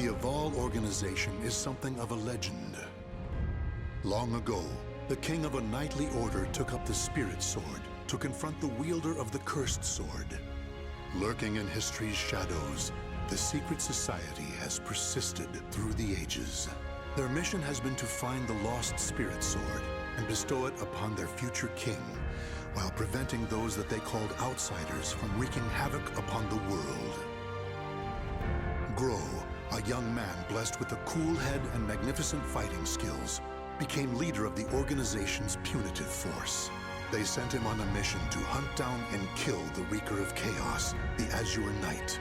The Aval organization is something of a legend. Long ago, the king of a knightly order took up the Spirit Sword to confront the wielder of the Cursed Sword. Lurking in history's shadows, the secret society has persisted through the ages. Their mission has been to find the lost Spirit Sword and bestow it upon their future king, while preventing those that they called outsiders from wreaking havoc upon the world. Grow, a young man blessed with a cool head and magnificent fighting skills, became leader of the organization's punitive force. They sent him on a mission to hunt down and kill the Wreaker of Chaos, the Azure Knight.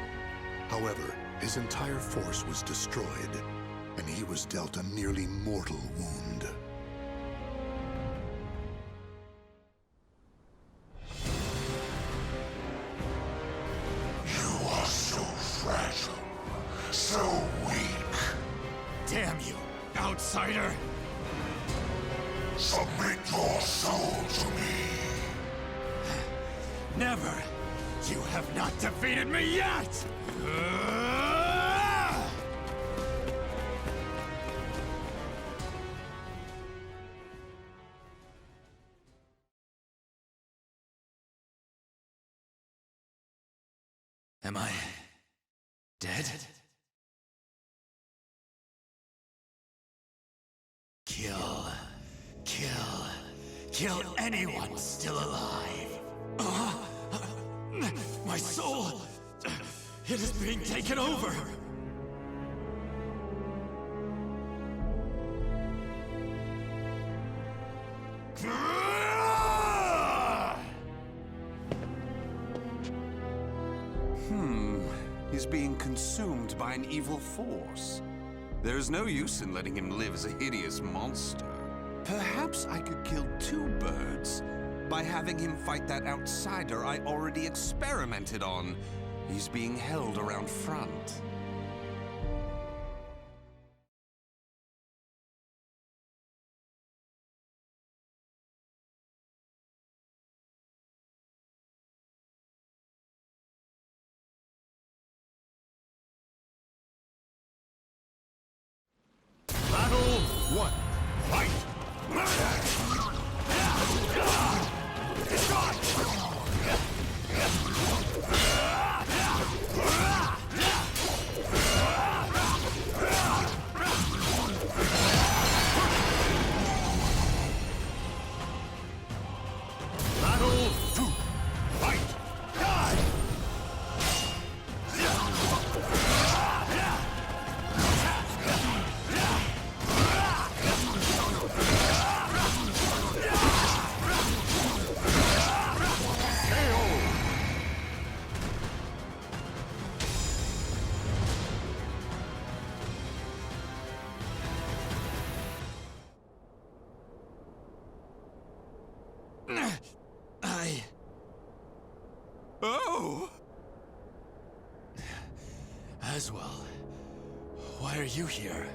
However, his entire force was destroyed, and he was dealt a nearly mortal wound. You are so fragile, so weak. Damn you, outsider! Submit your soul to me. Never! You have not defeated me yet! Am I dead? Kill anyone still alive. My soul, it is being taken over. He's being consumed by an evil force. There's no use in letting him live as a hideous monster. Perhaps I could kill two birds by having him fight that outsider I already experimented on. He's being held around front. Battle 1. Fight! Battle 2. Fight! Oh! Aswell, why are you here?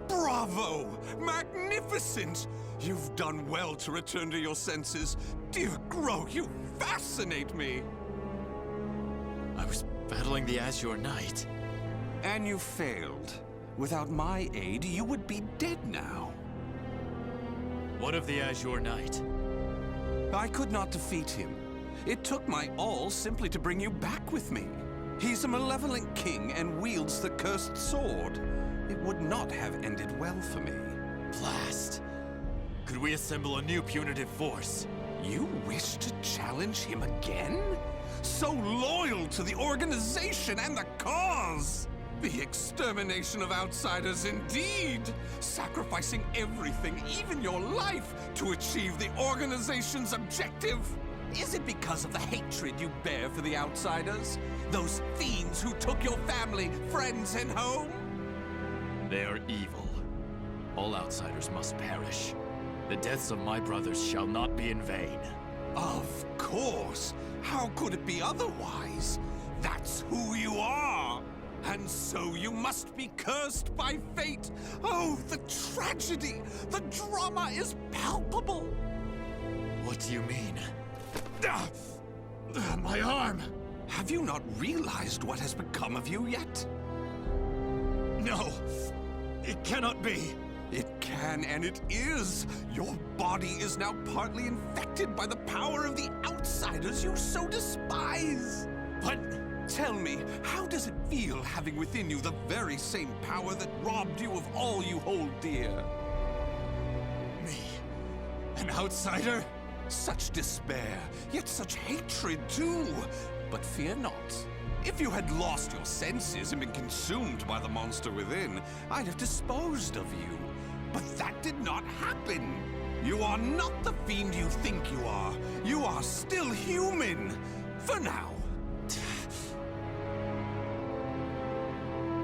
Bravo! Magnificent! You've done well to return to your senses. Dear Grow, you fascinate me! I was battling the Azure Knight. And you failed. Without my aid, you would be dead now. What of the Azure Knight? I could not defeat him. It took my all simply to bring you back with me. He's a malevolent king and wields the cursed sword. It would not have ended well for me. Blast. Could we assemble a new punitive force? You wish to challenge him again? So loyal to the organization and the cause! The extermination of outsiders indeed! Sacrificing everything, even your life, to achieve the organization's objective! Is it because of the hatred you bear for the outsiders? Those fiends who took your family, friends, and home? They are evil. All outsiders must perish. The deaths of my brothers shall not be in vain. Of course! How could it be otherwise? That's who you are! And so you must be cursed by fate! Oh, the tragedy! The drama is palpable! What do you mean? My arm! Have you not realized what has become of you yet? No! It cannot be! It can and it is! Your body is now partly infected by the power of the outsiders you so despise! What? Tell me, how does it feel having within you the very same power that robbed you of all you hold dear? Me? An outsider? Such despair, yet such hatred too! But fear not. If you had lost your senses and been consumed by the monster within, I'd have disposed of you. But that did not happen. You are not the fiend you think you are. You are still human. For now.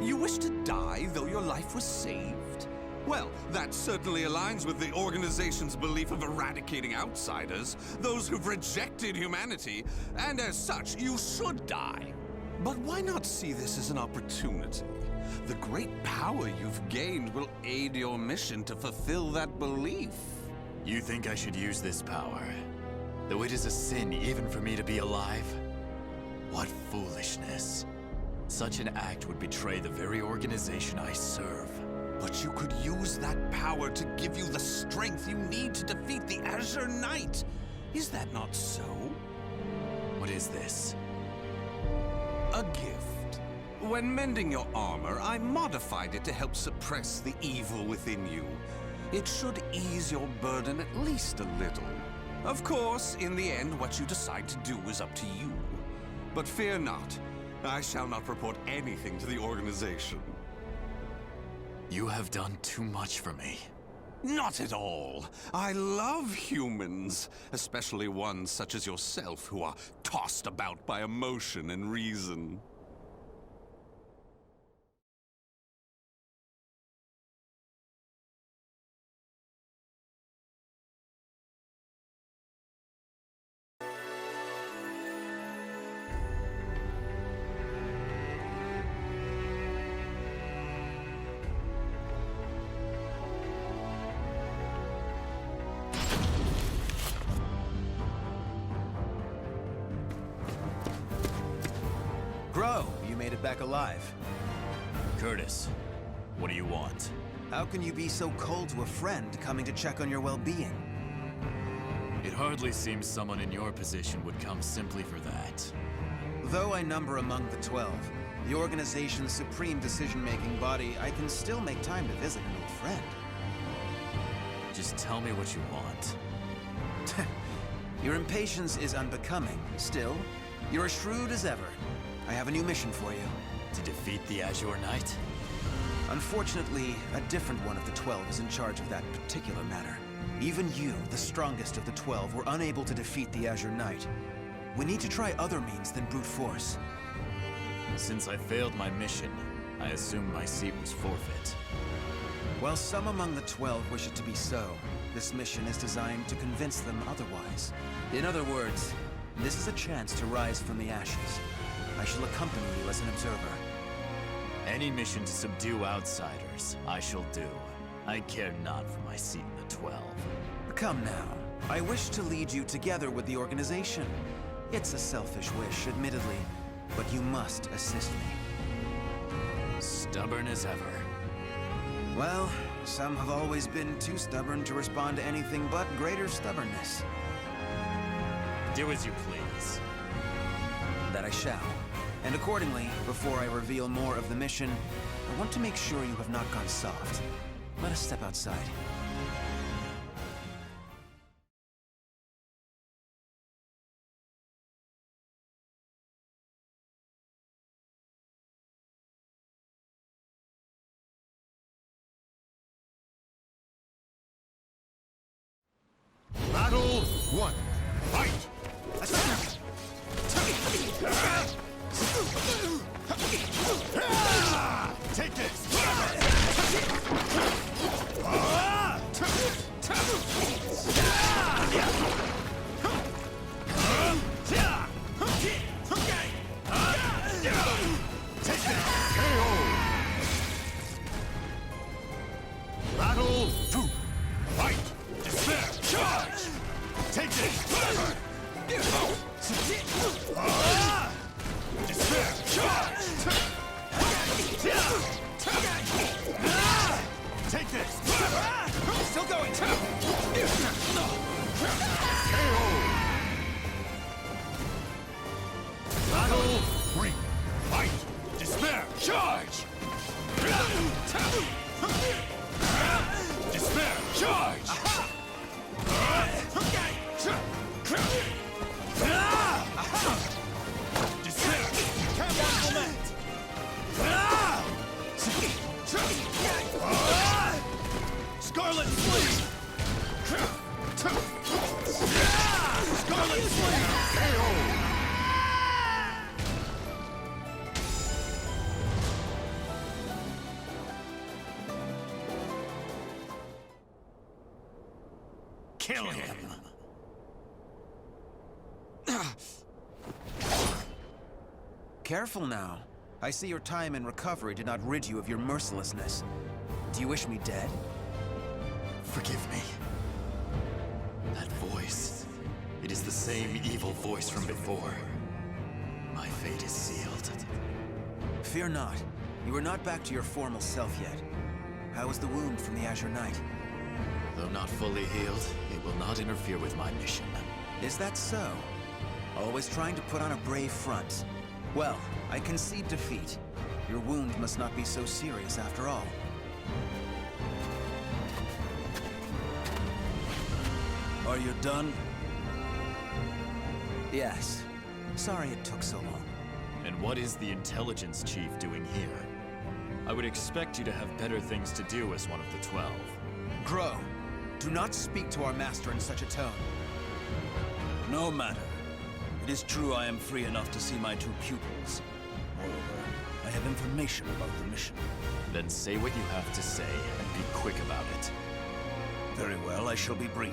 You wish to die, though your life was saved? Well, that certainly aligns with the organization's belief of eradicating outsiders, those who've rejected humanity, and as such, you should die. But why not see this as an opportunity? The great power you've gained will aid your mission to fulfill that belief. You think I should use this power? Though it is a sin even for me to be alive? What foolishness. Such an act would betray the very organization I serve. But you could use that power to give you the strength you need to defeat the Azure Knight. Is that not so? What is this? A gift. When mending your armor, I modified it to help suppress the evil within you. It should ease your burden at least a little. Of course, in the end, what you decide to do is up to you. But fear not. I shall not report anything to the organization. You have done too much for me. Not at all. I love humans, especially ones such as yourself who are tossed about by emotion and reason. Bro, you made it back alive. Curtis, what do you want? How can you be so cold to a friend coming to check on your well-being? It hardly seems someone in your position would come simply for that. Though I number among the 12, the organization's supreme decision-making body, I can still make time to visit an old friend. Just tell me what you want. Your impatience is unbecoming. Still, you're as shrewd as ever. I have a new mission for you. To defeat the Azure Knight? Unfortunately, a different one of the 12 is in charge of that particular matter. Even you, the strongest of the 12, were unable to defeat the Azure Knight. We need to try other means than brute force. Since I failed my mission, I assumed my seat was forfeit. While some among the 12 wish it to be so, this mission is designed to convince them otherwise. In other words, this is a chance to rise from the ashes. I shall accompany you as an observer. Any mission to subdue outsiders, I shall do. I care not for my seat in the 12. Come now. I wish to lead you together with the organization. It's a selfish wish, admittedly, but you must assist me. Stubborn as ever. Well, some have always been too stubborn to respond to anything but greater stubbornness. Do as you please. That I shall. And accordingly, before I reveal more of the mission, I want to make sure you have not gone soft. Let us step outside. Battle 1. Fight! Take this! Scarlet Flame! Scarlet Flame! Kill him! Careful now. I see your time in recovery did not rid you of your mercilessness. Do you wish me dead? Forgive me. That voice. It is the same evil voice from before. My fate is sealed. Fear not. You are not back to your formal self yet. How is the wound from the Azure Knight? Though not fully healed, it will not interfere with my mission. Is that so? Always trying to put on a brave front. Well, I concede defeat. Your wound must not be so serious after all. Are you done? Yes. Sorry it took so long. And what is the intelligence chief doing here? I would expect you to have better things to do as one of the 12. Grow, do not speak to our master in such a tone. No matter. It is true I am free enough to see my 2 pupils. Moreover, I have information about the mission. Then say what you have to say, and be quick about it. Very well, I shall be brief.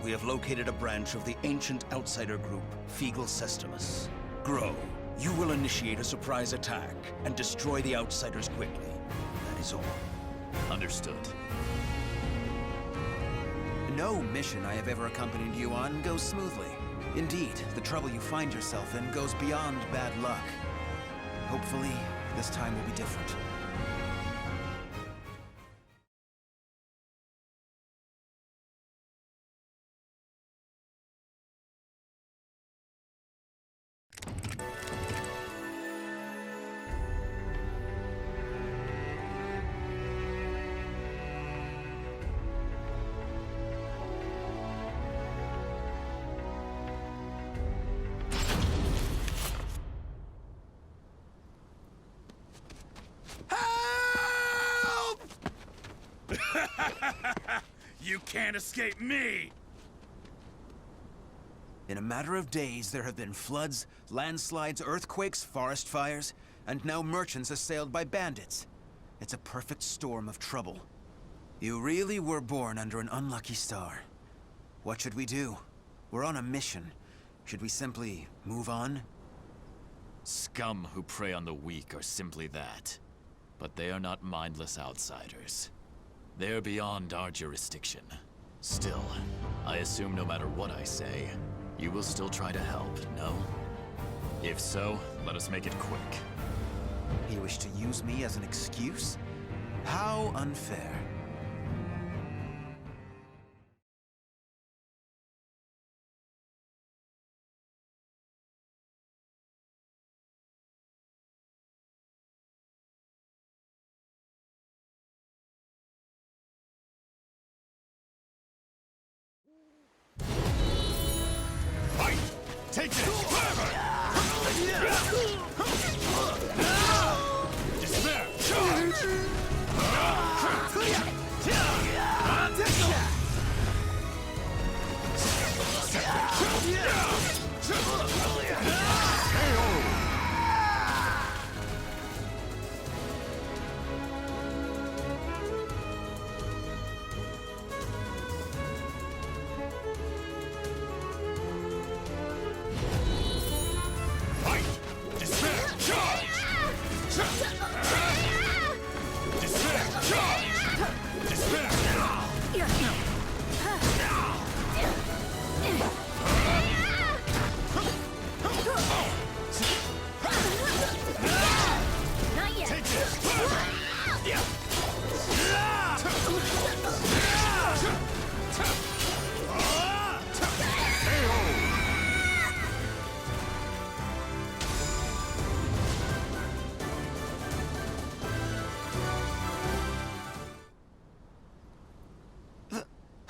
We have located a branch of the ancient outsider group, Feegle Sestimus. Grow, you will initiate a surprise attack and destroy the outsiders quickly. That is all. Understood. No mission I have ever accompanied you on goes smoothly. Indeed, the trouble you find yourself in goes beyond bad luck. Hopefully, this time will be different. You can't escape me! In a matter of days, there have been floods, landslides, earthquakes, forest fires, and now merchants assailed by bandits. It's a perfect storm of trouble. You really were born under an unlucky star. What should we do? We're on a mission. Should we simply move on? Scum who prey on the weak are simply that. But they are not mindless outsiders. They're beyond our jurisdiction. Still, I assume no matter what I say, you will still try to help, no? If so, let us make it quick. You wish to use me as an excuse? How unfair. Take this! Despair!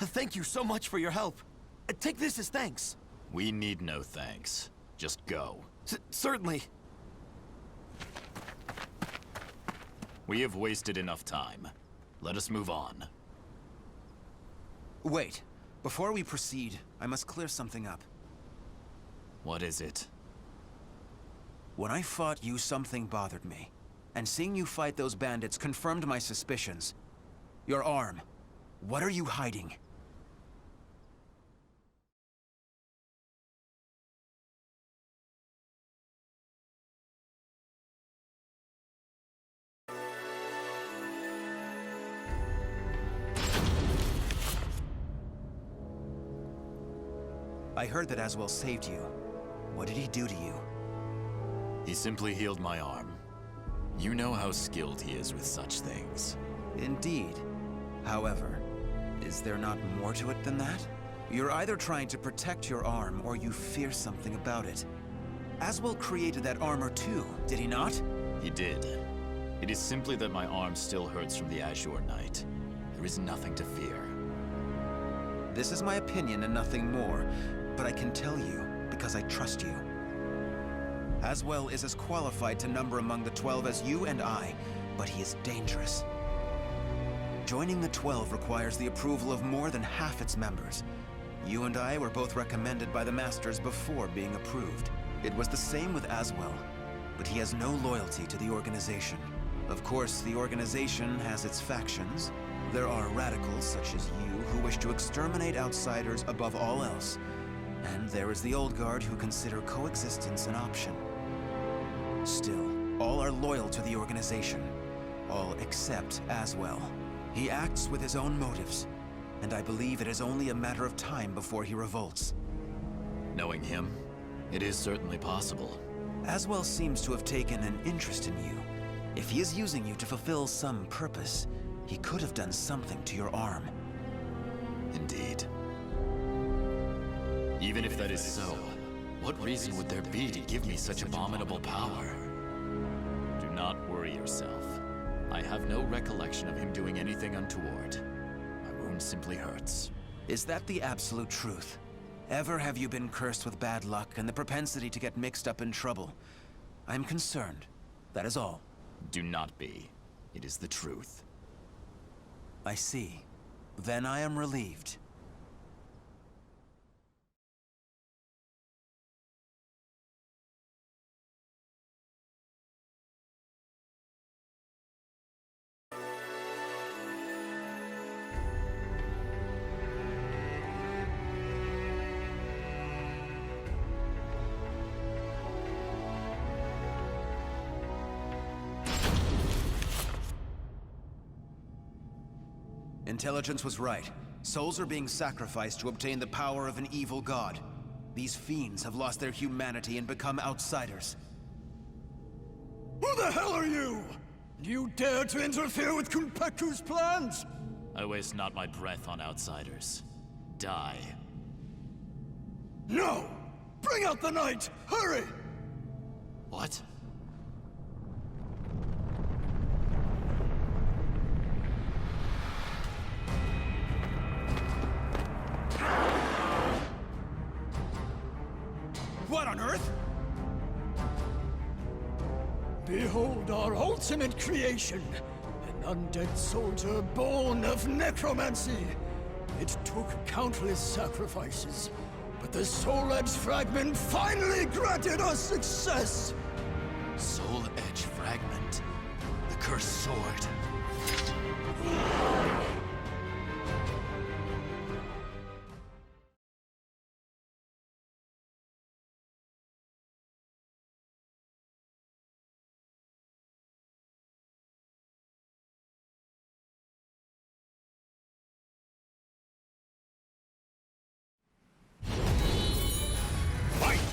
Thank you so much for your help. Take this as thanks. We need no thanks. Just go. Certainly. We have wasted enough time. Let us move on. Wait. Before we proceed, I must clear something up. What is it? When I fought you, something bothered me. And seeing you fight those bandits confirmed my suspicions. Your arm. What are you hiding? I heard that Aswell saved you. What did he do to you? He simply healed my arm. You know how skilled he is with such things. Indeed. However, is there not more to it than that? You're either trying to protect your arm, or you fear something about it. Aswell created that armor too, did he not? He did. It is simply that my arm still hurts from the Azure Knight. There is nothing to fear. This is my opinion and nothing more, but I can tell you because I trust you. Aswell is as qualified to number among the 12 as you and I, but he is dangerous. Joining the 12 requires the approval of more than half its members. You and I were both recommended by the Masters before being approved. It was the same with Aswell, but he has no loyalty to the organization. Of course, the organization has its factions. There are radicals such as you who wish to exterminate outsiders above all else. And there is the old guard who consider coexistence an option. Still, all are loyal to the organization. All except Aswell. He acts with his own motives, and I believe it is only a matter of time before he revolts. Knowing him, it is certainly possible. Aswell seems to have taken an interest in you. If he is using you to fulfill some purpose, he could have done something to your arm. Indeed. Even if that is so, what reason would there be to give me such abominable power? Do not worry yourself. I have no recollection of him doing anything untoward. My wound simply hurts. Is that the absolute truth? Ever have you been cursed with bad luck and the propensity to get mixed up in trouble? I'm concerned. That is all. Do not be. It is the truth. I see. Then I am relieved. Intelligence was right. Souls are being sacrificed to obtain the power of an evil god. These fiends have lost their humanity and become outsiders. Who the hell are you? You dare to interfere with Kunpeku's plans? I waste not my breath on outsiders. Die. No! Bring out the knight! Hurry! What? What on earth? Behold our ultimate creation! An undead soldier born of necromancy! It took countless sacrifices, but the Soul Edge Fragment finally granted us success! Soul Edge Fragment. The cursed sword.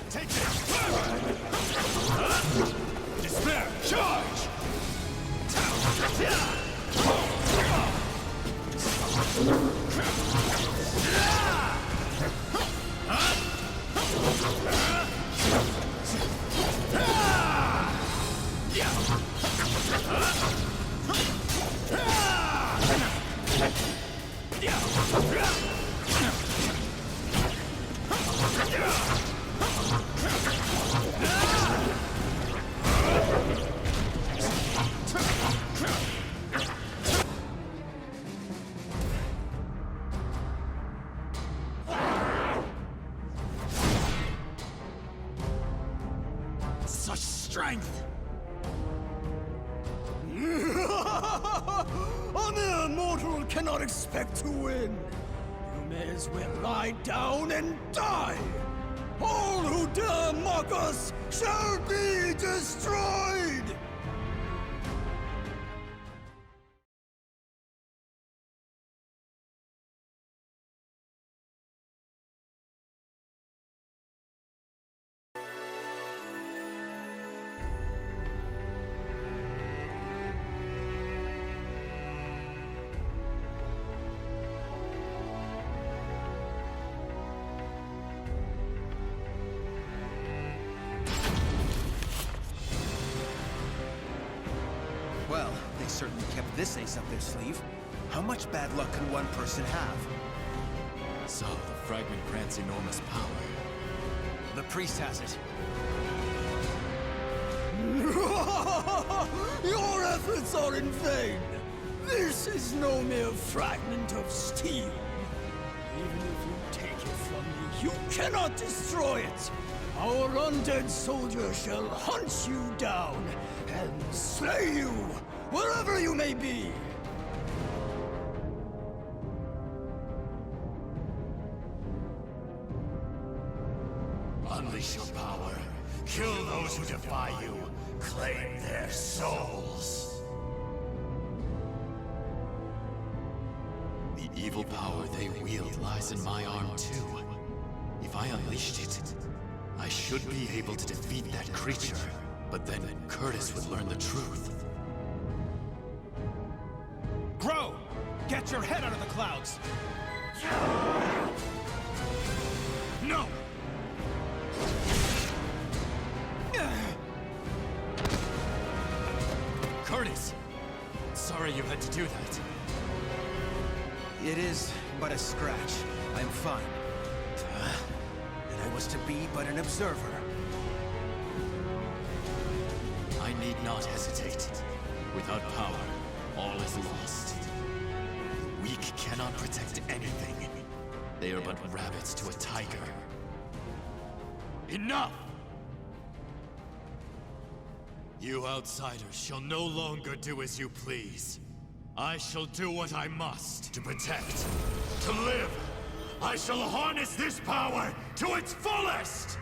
Take this! Despair! Charge! mortal cannot expect to win. You may as well lie down and die. All who dare mock us shall be destroyed! Well, they certainly kept this ace up their sleeve. How much bad luck can one person have? So, the fragment grants enormous power. The priest has it. Your efforts are in vain! This is no mere fragment of steel. Even if you take it from me, you cannot destroy it! Our undead soldier shall hunt you down and slay you, wherever you may be! Unleash your power. Kill those who defy you. Claim their souls. The evil power they wield lies in my arm too. If I unleashed it, I should be able to defeat that creature. But then Curtis would learn the truth. Grow! Get your head out of the clouds! No! Curtis! Sorry you had to do that. It is but a scratch. I'm fine. And I was to be but an observer. I need not hesitate. Without power, all is lost. The weak cannot protect anything. They are but rabbits to a tiger. Enough! You outsiders shall no longer do as you please. I shall do what I must to protect, To live, I shall harness this power to its fullest!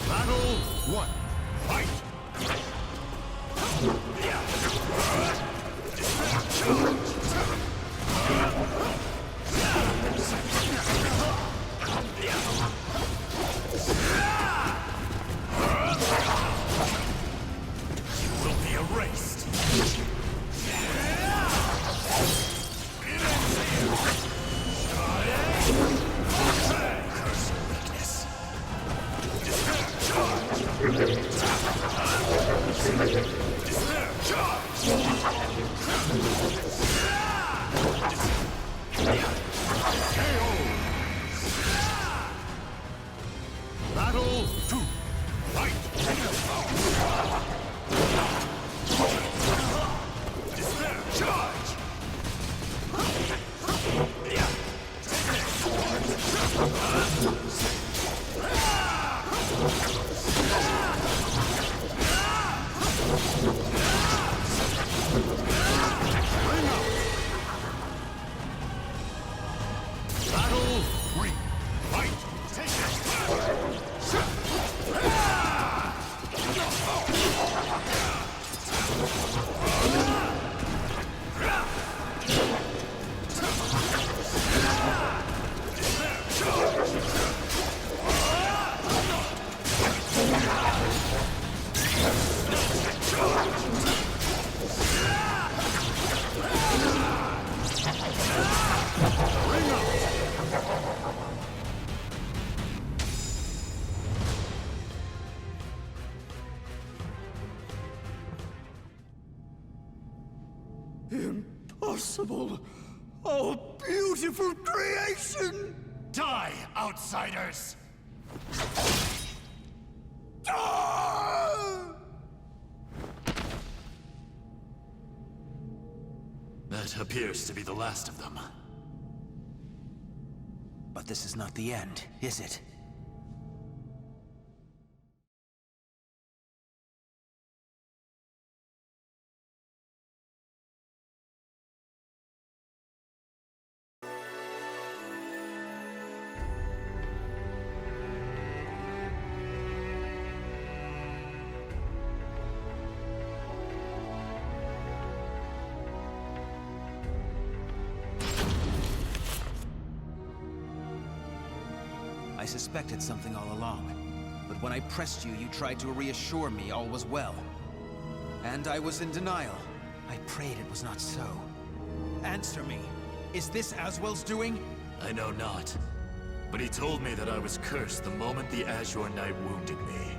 Battle 1. Fight! You will be erased. Curse weakness. Battle 2. Fight! Despair! Charge! Battle 3. Fight! Take Impossible! Oh, beautiful creation! Die, outsiders! Ah! That appears to be the last of them. But this is not the end, is it? I suspected something all along, but when I pressed you, you tried to reassure me all was well. And I was in denial. I prayed it was not so. Answer me. Is this Aswell's doing? I know not. But he told me that I was cursed the moment the Azure Knight wounded me.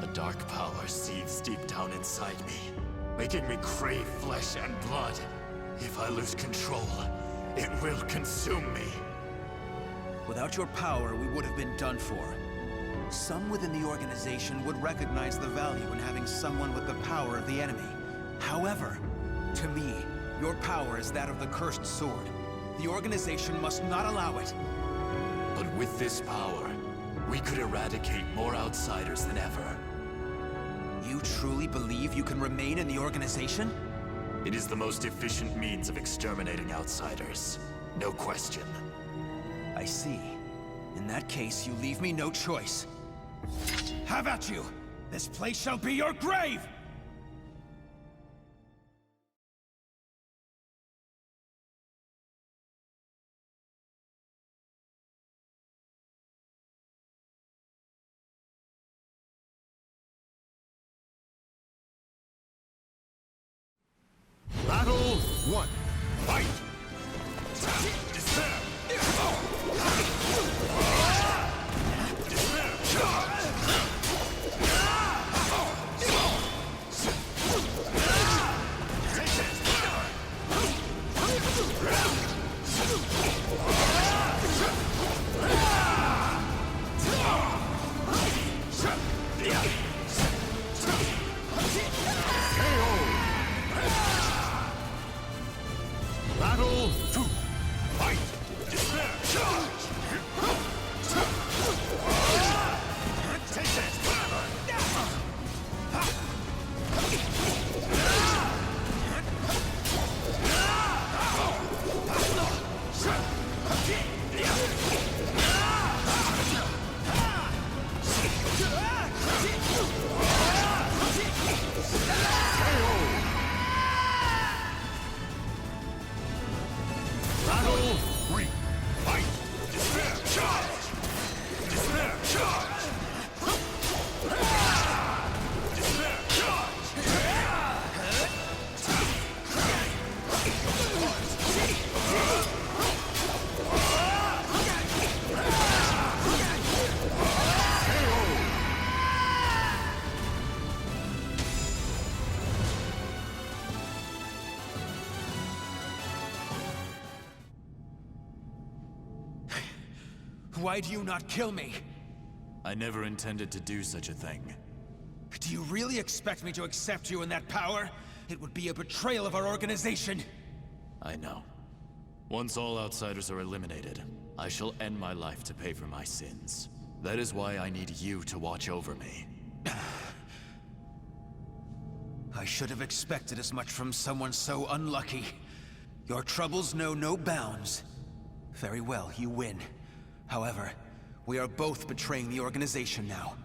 A dark power seethes deep down inside me, making me crave flesh and blood. If I lose control, it will consume me. Without your power, we would have been done for. Some within the organization would recognize the value in having someone with the power of the enemy. However, to me, your power is that of the Cursed Sword. The organization must not allow it. But with this power, we could eradicate more outsiders than ever. You truly believe you can remain in the organization? It is the most efficient means of exterminating outsiders. No question. I see. In that case, you leave me no choice. Have at you! This place shall be your grave! Battle 1. Fight! Battle 2. Fight! Battle 3. Fight! Despair! Charge! Despair! Charge! Despair! Charge! Why do you not kill me? I never intended to do such a thing. Do you really expect me to accept you in that power? It would be a betrayal of our organization. I know. Once all outsiders are eliminated, I shall end my life to pay for my sins. That is why I need you to watch over me. I should have expected as much from someone so unlucky. Your troubles know no bounds. Very well, you win. However, we are both betraying the organization now.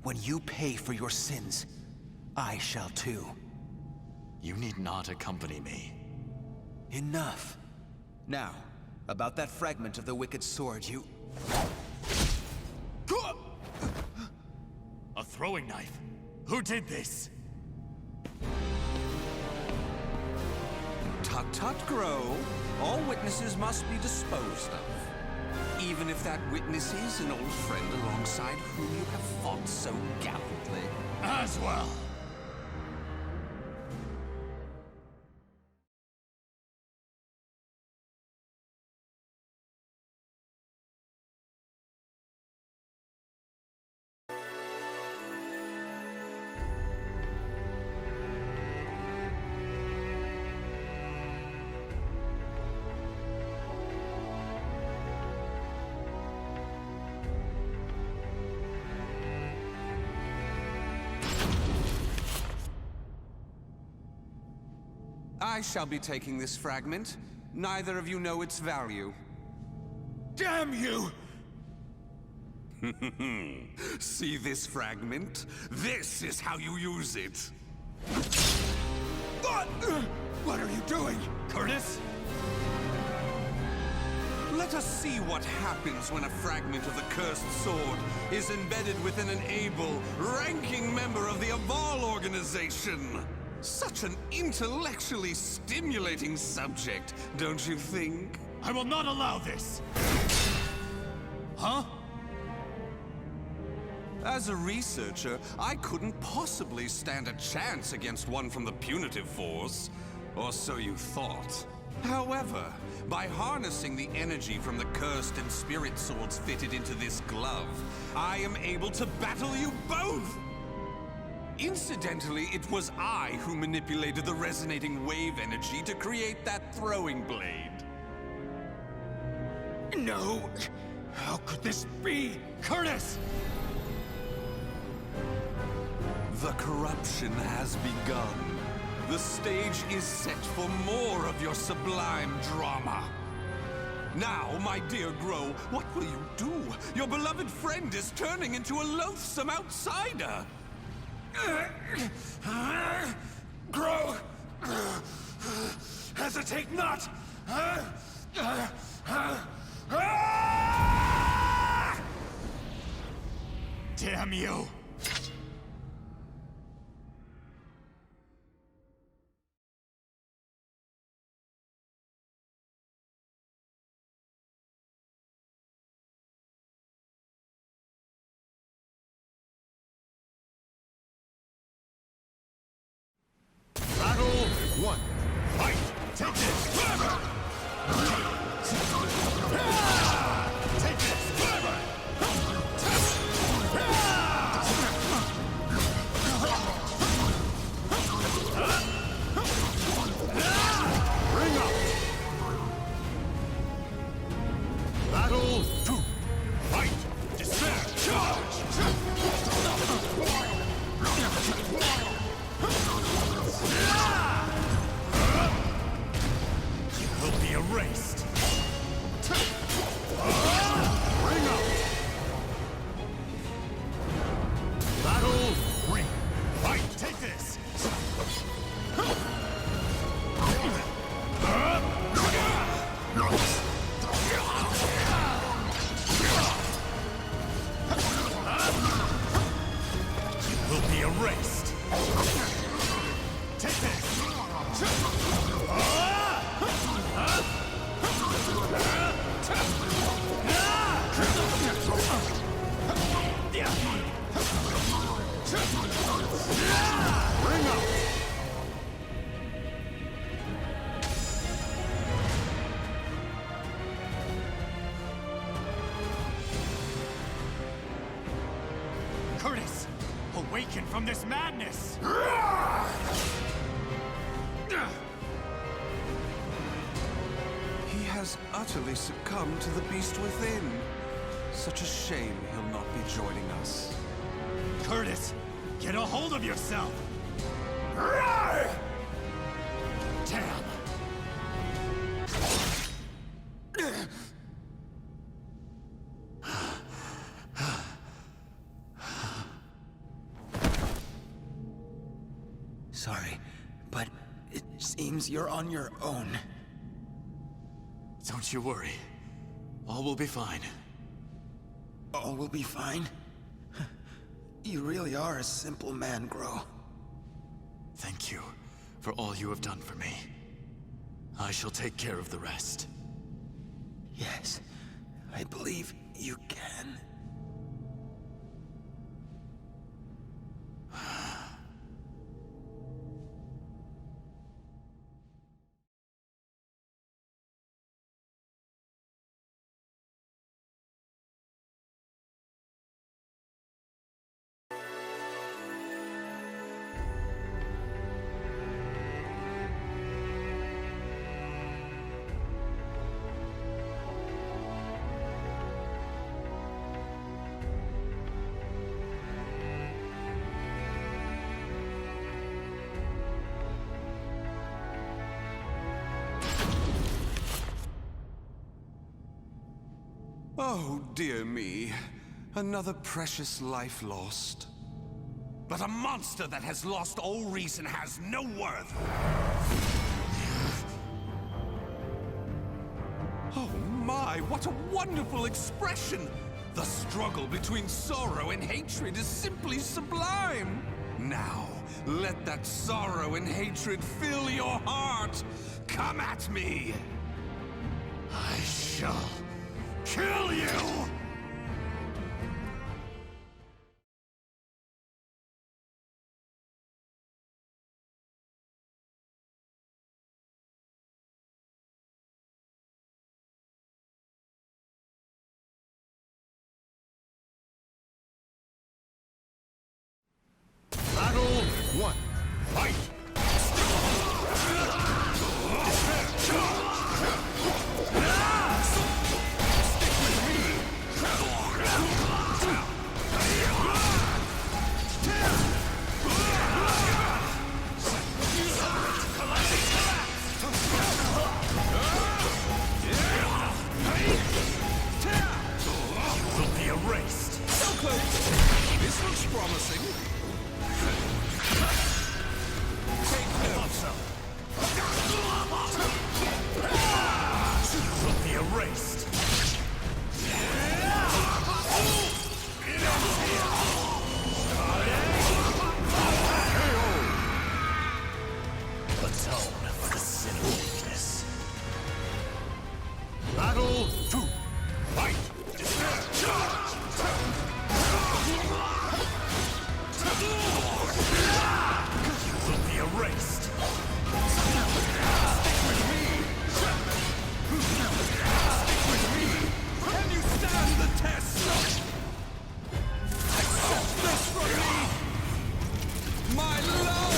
When you pay for your sins, I shall too. You need not accompany me. Enough. Now, about that fragment of the Wicked Sword, you... A throwing knife? Who did this? Tut tut, Grow. All witnesses must be disposed of. Even if that witness is an old friend alongside whom you have fought so gallantly. Aswell! I shall be taking this fragment. Neither of you know its value. Damn you! See this fragment? This is how you use it. What are you doing, Curtis? Let us see what happens when a fragment of the cursed sword is embedded within an able, ranking member of the Aval organization. Such an intellectually stimulating subject, don't you think? I will not allow this! Huh? As a researcher, I couldn't possibly stand a chance against one from the punitive force. Or so you thought. However, by harnessing the energy from the cursed and spirit swords fitted into this glove, I am able to battle you both! Incidentally, it was I who manipulated the resonating wave energy to create that throwing blade. No! How could this be? Curtis! The corruption has begun. The stage is set for more of your sublime drama. Now, my dear Grow, what will you do? Your beloved friend is turning into a loathsome outsider. Grow! Hesitate not! Damn you! Battle 1. Fight! Take this! Clever! Take this! Clever! Bring up. Battle 2. Fight! Despair! Charge! You will be erased! Bring up. Battle 3. Fight! Take this! You will be erased! Take this! Bring up. Curtis! Awaken from this madness! He has utterly succumbed to the beast within. Such a shame he'll not be joining us. Curtis! Get a hold of yourself! Damn! Sorry, but it seems you're on your own. Don't you worry. All will be fine. All will be fine. You really are a simple man, Grow. Thank you for all you have done for me. I shall take care of the rest. Yes, I believe you can. Oh, dear me. Another precious life lost. But a monster that has lost all reason has no worth. Oh my, what a wonderful expression! The struggle between sorrow and hatred is simply sublime! Now, let that sorrow and hatred fill your heart! Come at me! I shall kill you! Battle 1. Fight! Will be erased. So close! This looks promising. Take note. Will be erased. Atone for the sin of weakness. Battle 2. Fight! Will be erased. Can you stand the test? Accept this from me! My love!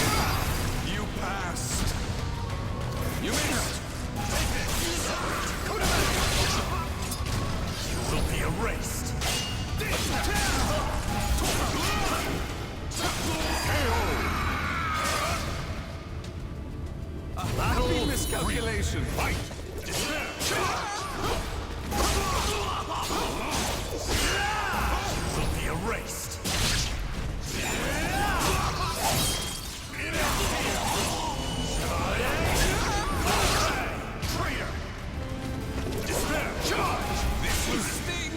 You passed. You missed. You will be erased. A happy miscalculation. Fight! Will be erased. Traitor! Despair! Charge! This will sting!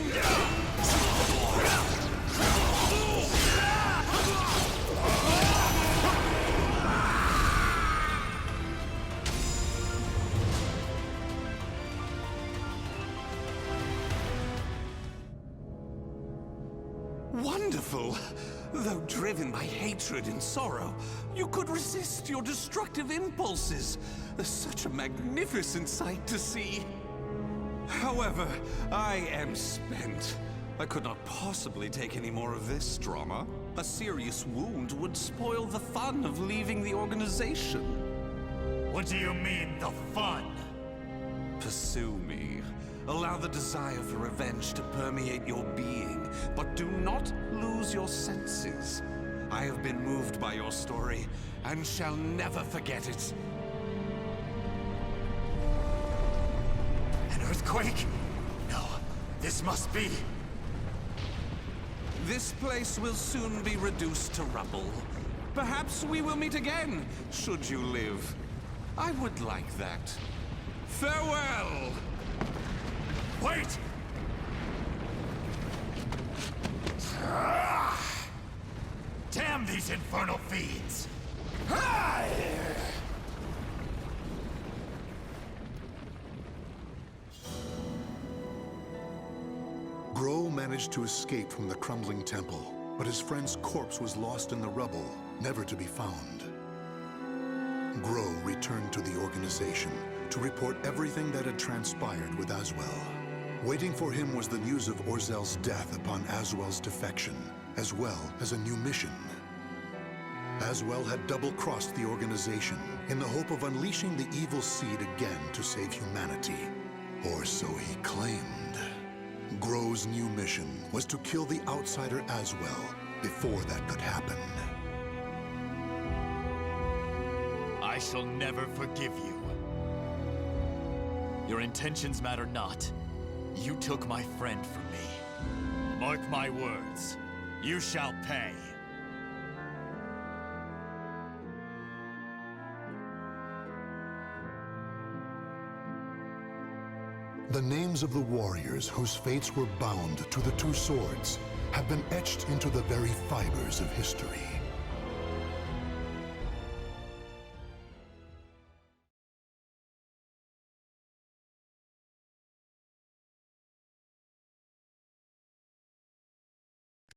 Wonderful! Though driven by hatred and sorrow, you could resist your destructive impulses. Such a magnificent sight to see. However, I am spent. I could not possibly take any more of this drama. A serious wound would spoil the fun of leaving the organization. What do you mean, the fun? Pursue me. Allow the desire for revenge to permeate your being, but do not lose your senses. I have been moved by your story, and shall never forget it. An earthquake? No, this must be. This place will soon be reduced to rubble. Perhaps we will meet again, should you live. I would like that. Farewell! Wait! Damn these infernal fiends! Grow managed to escape from the crumbling temple, but his friend's corpse was lost in the rubble, never to be found. Grow returned to the organization to report everything that had transpired with Aswell. Waiting for him was the news of Orzel's death upon Aswell's defection, as well as a new mission. Aswell had double-crossed the organization in the hope of unleashing the evil seed again to save humanity. Or so he claimed. Grow's new mission was to kill the outsider Aswell before that could happen. I shall never forgive you. Your intentions matter not. You took my friend from me. Mark my words. You shall pay. The names of the warriors whose fates were bound to the two swords have been etched into the very fibers of history.